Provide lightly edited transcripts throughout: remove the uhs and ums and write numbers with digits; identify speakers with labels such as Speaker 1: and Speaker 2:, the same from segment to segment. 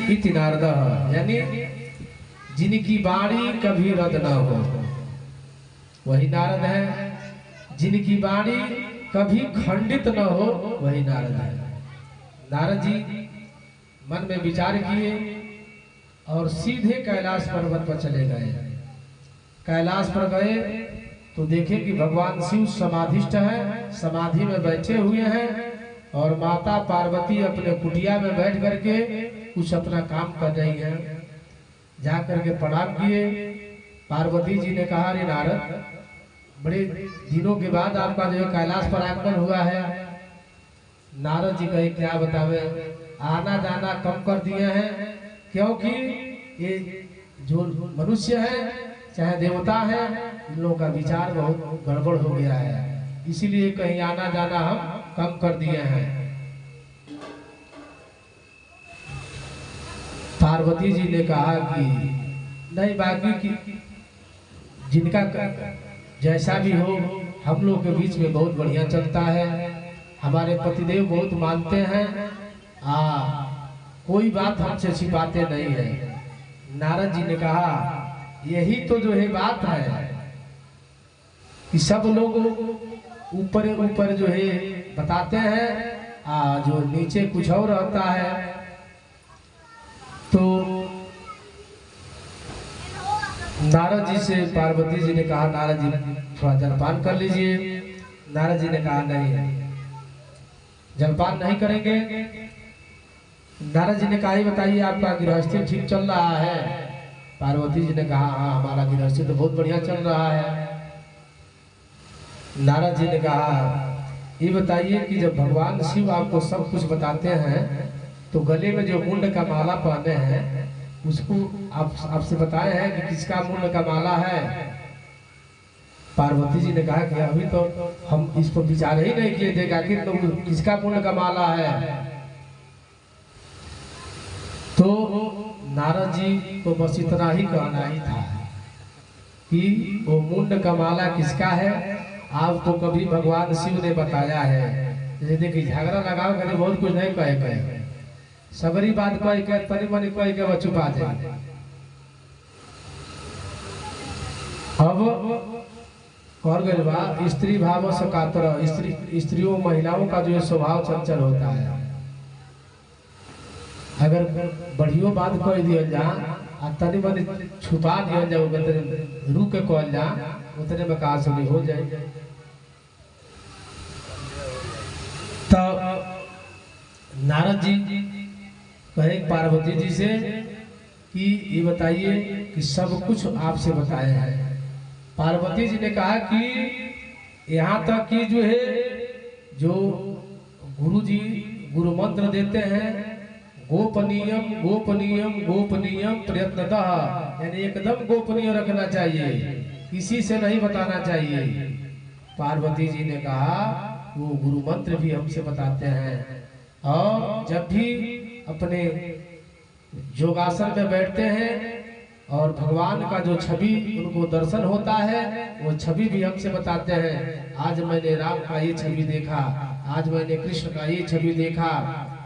Speaker 1: इति नारदः, यानी जिनकी वाणी कभी रद्द न हो वही नारद है, जिनकी वाणी कभी खंडित न हो वही नारद है। नारद जी मन में विचार किए और सीधे कैलाश पर्वत पर चले गए। कैलाश पर गए तो देखे कि भगवान शिव समाधिष्ठ है, समाधि में बैठे हुए हैं और माता पार्वती अपने कुटिया में बैठ करके कुछ अपना काम कर रही हैं। जा करके प्रणाम किए। पार्वती जी ने कहा, अरे नारद, बड़े दिनों के बाद आपका जो है कैलाश पर आगमन हुआ है। नारद जी कहे, क्या बतावे, आना जाना कम कर दिए हैं, क्योंकि ये जो मनुष्य है चाहे देवता है, इन लोगों का विचार बहुत गड़बड़ हो गया है, इसीलिए कहीं आना जाना हम कम कर दिए हैं। पार्वती जी ने कहा कि नहीं, बाकी की जिनका जैसा भी हो, हम लोग के बीच में बहुत बढ़िया चलता है, हमारे पतिदेव बहुत मानते हैं, कोई बात हमसे छिपाते नहीं है। नारद जी ने कहा, यही तो जो है बात है कि सब लोग ऊपर ऊपर जो है बताते हैं, जो नीचे कुछ और रहता है। तो नारद जी से पार्वती जी ने कहा, नारद जी थोड़ा जलपान कर लीजिए। नारद जी ने कहा, नहीं, जलपान नहीं करेंगे। नारद जी ने कहा, बताइए आपका गृहस्थी ठीक चल रहा है? पार्वती जी ने कहा, हाँ, हमारा गृहस्थी तो बहुत बढ़िया चल रहा है। नारद जी ने कहा, ये बताइए कि जब भगवान शिव आपको सब कुछ बताते हैं तो गले में जो मुंड का माला पहने हैं उसको आपसे बताए हैं कि किसका मुंड का माला है? पार्वती जी ने कहा कि अभी तो हम इस पर विचार ही नहीं किए थे कि तो किसका मुंड का माला है। तो नारद जी को बस इतना ही कहना ही था कि वो मुंड का माला किसका है आपको कभी भगवान शिव ने बताया है। जैसे देखिए, झगड़ा लगाओ कभी बहुत कुछ नहीं कहे, सबरी बात कह के तनी मनी कह के वो छुपा जाए। अब कर गए बा स्त्री भाव से कातर, स्त्रियों महिलाओं का जो है स्वभाव चंचल होता है। अगर बढ़ियो बात कह दिया जा तनी मनी छुपा दिया जाओ, रुक के कह जा, उतने में कहा सुनी हो जाए। तब नारद जी कहे पार्वती जी से कि ये बताइए कि सब कुछ आपसे बताया है। पार्वती जी ने कहा कि यहाँ तक कि जो है जो गुरु जी गुरु मंत्र देते हैं, गोपनीयम गोपनीयम गोपनीयम प्रयत्नतः, यानी एकदम गोपनीय रखना चाहिए, किसी से नहीं बताना चाहिए। पार्वती जी ने कहा वो गुरु मंत्र भी हमसे बताते हैं, और जब भी अपने योगासन में बैठते हैं और भगवान का जो छवि उनको दर्शन होता है वो छवि भी हमसे बताते हैं। आज मैंने राम का ये छवि देखा, आज मैंने कृष्ण का ये छवि देखा,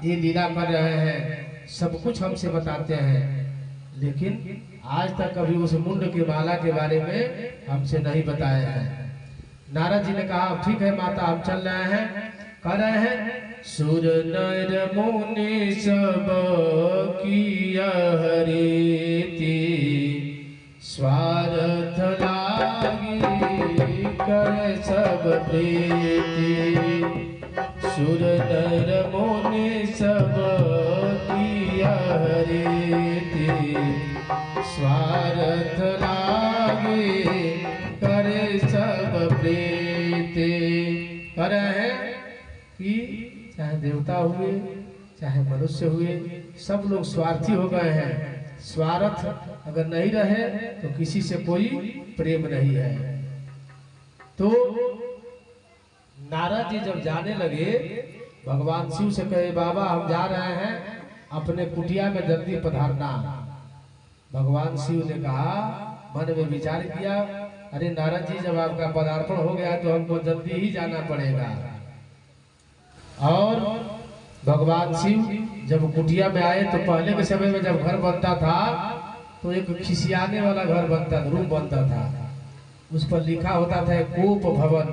Speaker 1: ये लीला कर रहे हैं, सब कुछ हमसे बताते हैं, लेकिन आज तक कभी उस मुंड के माला के बारे में हमसे नहीं बताया है। नारद जी ने कहा, ठीक है माता, हम चल रहे हैं। कह रहे हैं, सुर नर मुनि सब किया हरिति, स्वार्थ लागी कर सब प्रीति। सुर नर मुनि सब किया हरिति, स्वार्थ लागी करे सब प्रीति। कह रहे हैं कि चाहे देवता हुए चाहे मनुष्य हुए, सब लोग स्वार्थी हो गए हैं। स्वार्थ अगर नहीं रहे तो किसी से कोई प्रेम नहीं है। तो नारद जी जब जाने लगे, भगवान शिव से कहे, बाबा हम जा रहे हैं, अपने कुटिया में जल्दी पधारना। भगवान शिव ने कहा, मन में विचार किया, अरे नारद जी जब आपका पदार्पण हो गया तो हमको जल्दी ही जाना पड़ेगा। और भगवान शिव जब कुटिया में आए तो पहले के समय में जब घर बनता था तो एक खिसियाने वाला घर बनता था, रूम बनता था, उस पर लिखा होता था कोप भवन,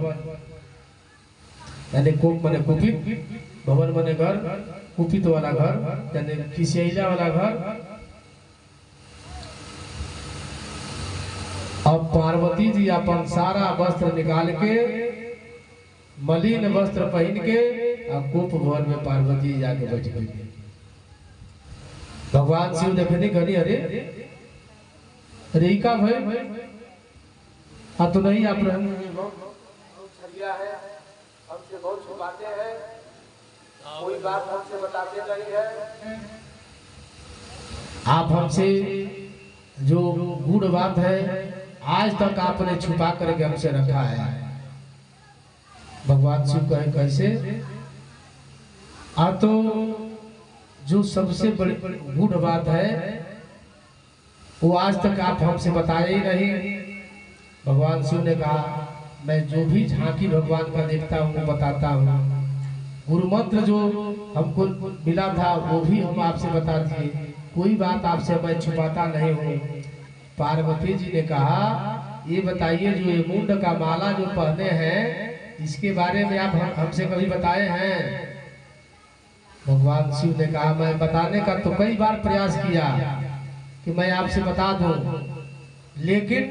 Speaker 1: यानी कोप माने कुपित, भवन माने घर, कुपित वाला घर यानी खिसियाइला वाला घर। अब पार्वती जी अपन सारा वस्त्र निकाल के, मलिन वस्त्र पहन के और कोप भवन में पार्वती जी जाके बैठ गई। भगवान शिव देखने गनी, अरे अरे का भाई हाँ तो नहीं, आप छलिया है, हमसे बहुत छुपाते हैं, कोई बात हमसे बताते नहीं है, आप हमसे जो गूढ़ बात है आज तक आपने छुपा करके हमसे रखा है। भगवान शिव कहे कैसे? तो जो सबसे बड़ी गूढ़ बात है वो आज तक आप हमसे बताए ही नहीं। भगवान शिव ने कहा मैं जो भी झांकी भगवान का देखता हूँ वो बताता हूँ, गुरु मंत्र जो हमको मिला था वो भी हम आपसे बता दिए, कोई बात आपसे मैं छुपाता नहीं हूँ। पार्वती जी ने कहा ये बताइए जो ये मुंड का माला जो पहने हैं इसके बारे में आप हमसे कभी बताए हैं? भगवान शिव ने कहा मैं बताने का तो कई बार प्रयास किया कि मैं आपसे बता दूं, लेकिन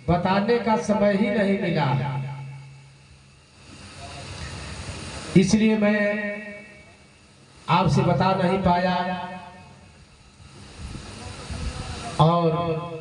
Speaker 1: बताने का समय ही नहीं मिला, इसलिए मैं आपसे बता नहीं पाया। और